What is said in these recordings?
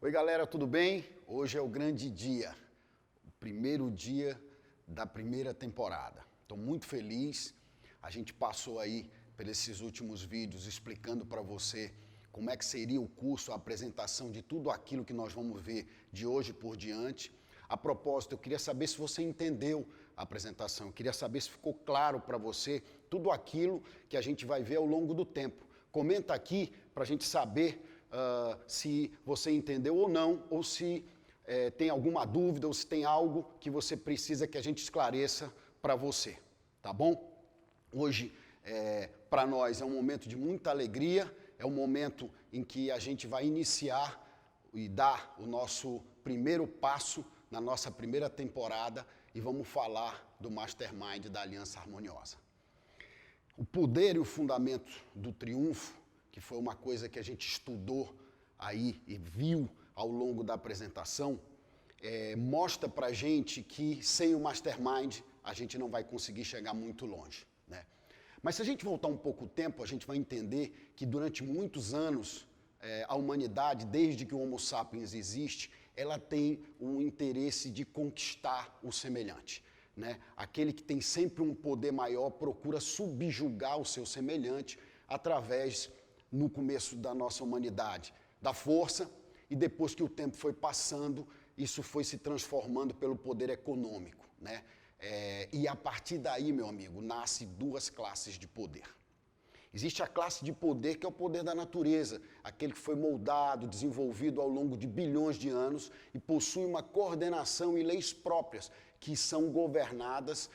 Oi galera, tudo bem? Hoje é o grande dia, o primeiro dia da primeira temporada. Estou muito feliz, a gente passou aí por esses últimos vídeos explicando para você como é que seria o curso, a apresentação de tudo aquilo que nós vamos ver de hoje por diante. A propósito, eu queria saber se você entendeu a apresentação, eu queria saber se ficou claro para você tudo aquilo que a gente vai ver ao longo do tempo. Comenta aqui para a gente saber se você entendeu ou não, ou se tem alguma dúvida, ou se tem algo que você precisa que a gente esclareça para você, tá bom? Hoje, para nós, é um momento de muita alegria, é um momento em que a gente vai iniciar e dar o nosso primeiro passo na nossa primeira temporada e vamos falar do Mastermind da Aliança Harmoniosa. O poder e o fundamento do triunfo, que foi uma coisa que a gente estudou aí e viu ao longo da apresentação, mostra pra gente que sem o Mastermind a gente não vai conseguir chegar muito longe, né? Mas se a gente voltar um pouco o tempo, a gente vai entender que durante muitos anos a humanidade, desde que o Homo sapiens existe, ela tem um interesse de conquistar o semelhante, né? Aquele que tem sempre um poder maior procura subjugar o seu semelhante através, no começo da nossa humanidade, da força, e depois que o tempo foi passando, isso foi se transformando pelo poder econômico, né? E a partir daí, meu amigo, nasce duas classes de poder. Existe a classe de poder que é o poder da natureza, aquele que foi moldado, desenvolvido ao longo de bilhões de anos e possui uma coordenação e leis próprias que são governadas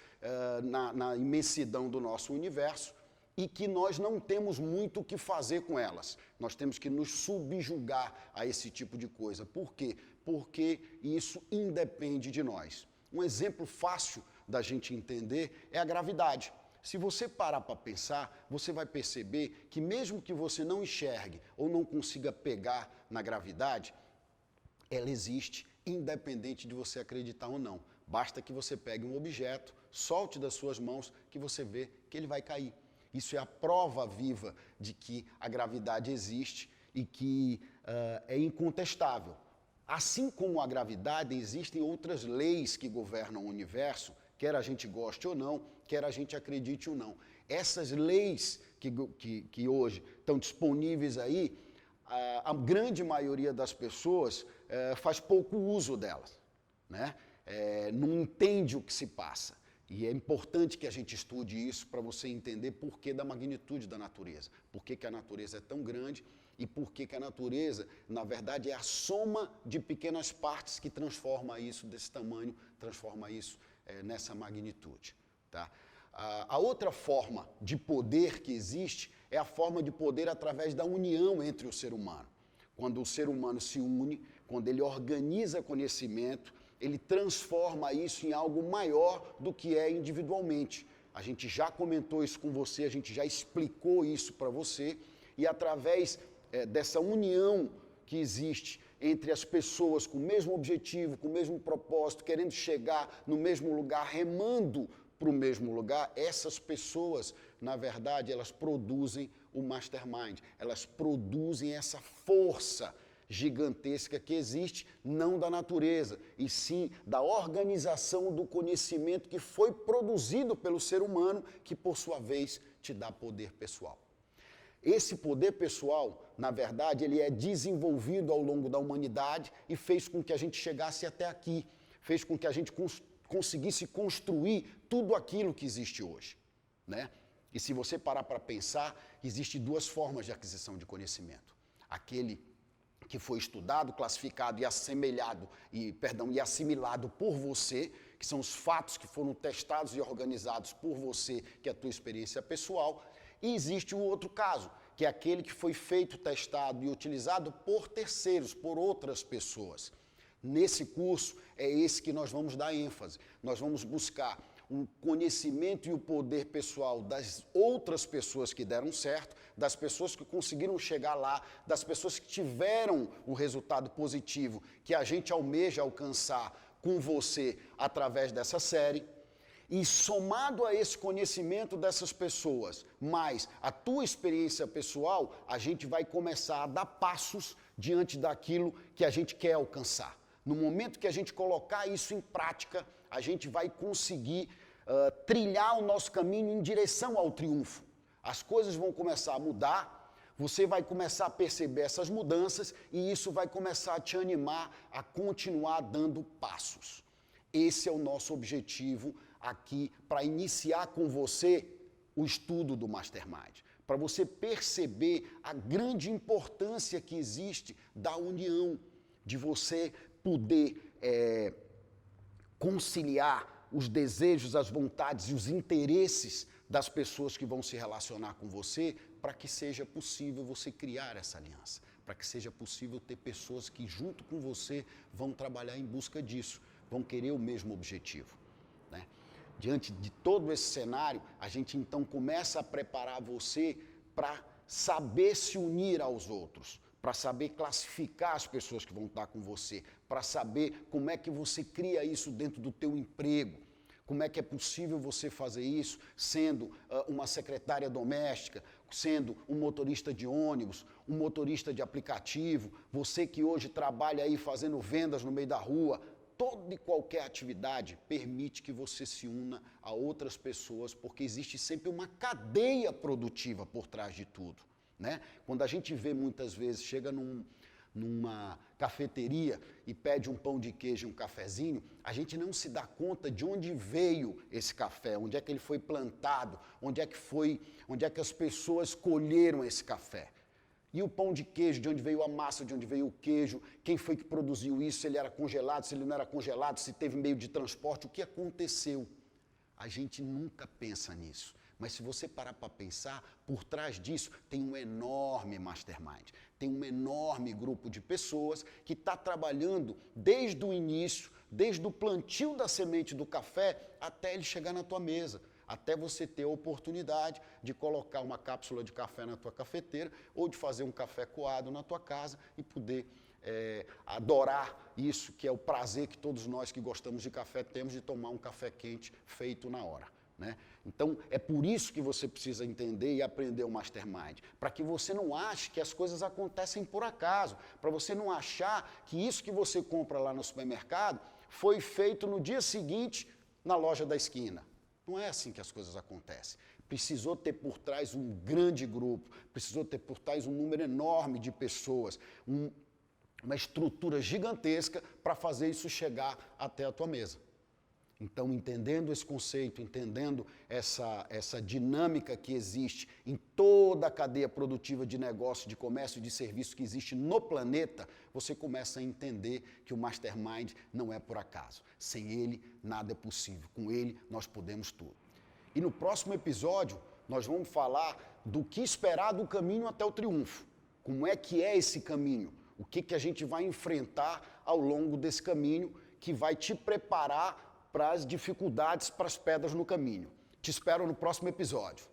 na imensidão do nosso universo e que nós não temos muito o que fazer com elas. Nós temos que nos subjugar a esse tipo de coisa. Por quê? Porque isso independe de nós. Um exemplo fácil da gente entender é a gravidade. Se você parar para pensar, você vai perceber que mesmo que você não enxergue ou não consiga pegar na gravidade, ela existe independente de você acreditar ou não. Basta que você pegue um objeto, solte das suas mãos, que você vê que ele vai cair. Isso é a prova viva de que a gravidade existe e que é incontestável. Assim como a gravidade, existem outras leis que governam o universo, quer a gente goste ou não, quer a gente acredite ou não. Essas leis que hoje estão disponíveis aí, a grande maioria das pessoas faz pouco uso delas, né? Não entende o que se passa. E é importante que a gente estude isso para você entender por que da magnitude da natureza, por que a natureza é tão grande e por que a natureza, na verdade, é a soma de pequenas partes que transforma isso desse tamanho, transforma isso nessa magnitude, tá? A outra forma de poder que existe é a forma de poder através da união entre o ser humano. Quando o ser humano se une, quando ele organiza conhecimento, ele transforma isso em algo maior do que é individualmente. A gente já comentou isso com você, a gente já explicou isso para você, e através dessa união que existe entre as pessoas com o mesmo objetivo, com o mesmo propósito, querendo chegar no mesmo lugar, remando para o mesmo lugar, essas pessoas, na verdade, elas produzem o Mastermind, elas produzem essa força gigantesca que existe, não da natureza, e sim da organização do conhecimento que foi produzido pelo ser humano, que por sua vez te dá poder pessoal. Esse poder pessoal, na verdade, ele é desenvolvido ao longo da humanidade e fez com que a gente chegasse até aqui, fez com que a gente conseguisse construir tudo aquilo que existe hoje, né? E se você parar para pensar, existem duas formas de aquisição de conhecimento. Aquele que foi estudado, classificado e assemelhado, e assimilado por você, que são os fatos que foram testados e organizados por você, que é a tua experiência pessoal. E existe o outro caso, que é aquele que foi feito, testado e utilizado por terceiros, por outras pessoas. Nesse curso, é esse que nós vamos dar ênfase. Nós vamos buscar o conhecimento e o poder pessoal das outras pessoas que deram certo, das pessoas que conseguiram chegar lá, das pessoas que tiveram o resultado positivo que a gente almeja alcançar com você através dessa série. E somado a esse conhecimento dessas pessoas, mais a tua experiência pessoal, a gente vai começar a dar passos diante daquilo que a gente quer alcançar. No momento que a gente colocar isso em prática, a gente vai conseguir trilhar o nosso caminho em direção ao triunfo. As coisas vão começar a mudar, você vai começar a perceber essas mudanças e isso vai começar a te animar a continuar dando passos. Esse é o nosso objetivo aqui para iniciar com você o estudo do Mastermind, para você perceber a grande importância que existe da união, de você poder conciliar os desejos, as vontades e os interesses das pessoas que vão se relacionar com você, para que seja possível você criar essa aliança, para que seja possível ter pessoas que junto com você vão trabalhar em busca disso, vão querer o mesmo objetivo, né? Diante de todo esse cenário, a gente então começa a preparar você para saber se unir aos outros, para saber classificar as pessoas que vão estar com você, para saber como é que você cria isso dentro do teu emprego, como é que é possível você fazer isso sendo uma secretária doméstica, sendo um motorista de ônibus, um motorista de aplicativo, você que hoje trabalha aí fazendo vendas no meio da rua. Toda e qualquer atividade permite que você se una a outras pessoas, porque existe sempre uma cadeia produtiva por trás de tudo, né? Quando a gente vê muitas vezes, chega numa cafeteria e pede um pão de queijo e um cafezinho, a gente não se dá conta de onde veio esse café, onde é que ele foi plantado, onde é que as pessoas colheram esse café. E o pão de queijo, de onde veio a massa, de onde veio o queijo, quem foi que produziu isso, se ele era congelado, se ele não era congelado, se teve meio de transporte, o que aconteceu? A gente nunca pensa nisso. Mas se você parar para pensar, por trás disso tem um enorme mastermind, tem um enorme grupo de pessoas que está trabalhando desde o início, desde o plantio da semente do café até ele chegar na tua mesa. Até você ter a oportunidade de colocar uma cápsula de café na tua cafeteira ou de fazer um café coado na tua casa e poder adorar isso, que é o prazer que todos nós que gostamos de café temos de tomar um café quente feito na hora, né? Então, é por isso que você precisa entender e aprender o Mastermind, para que você não ache que as coisas acontecem por acaso, para você não achar que isso que você compra lá no supermercado foi feito no dia seguinte na loja da esquina. Não é assim que as coisas acontecem. Precisou ter por trás um grande grupo, precisou ter por trás um número enorme de pessoas, uma estrutura gigantesca para fazer isso chegar até a tua mesa. Então, entendendo esse conceito, entendendo essa dinâmica que existe em toda a cadeia produtiva de negócio, de comércio e de serviço que existe no planeta, você começa a entender que o Mastermind não é por acaso. Sem ele, nada é possível. Com ele, nós podemos tudo. E no próximo episódio, nós vamos falar do que esperar do caminho até o triunfo. Como é esse caminho? O que a gente vai enfrentar ao longo desse caminho que vai te preparar para as dificuldades, para as pedras no caminho. Te espero no próximo episódio.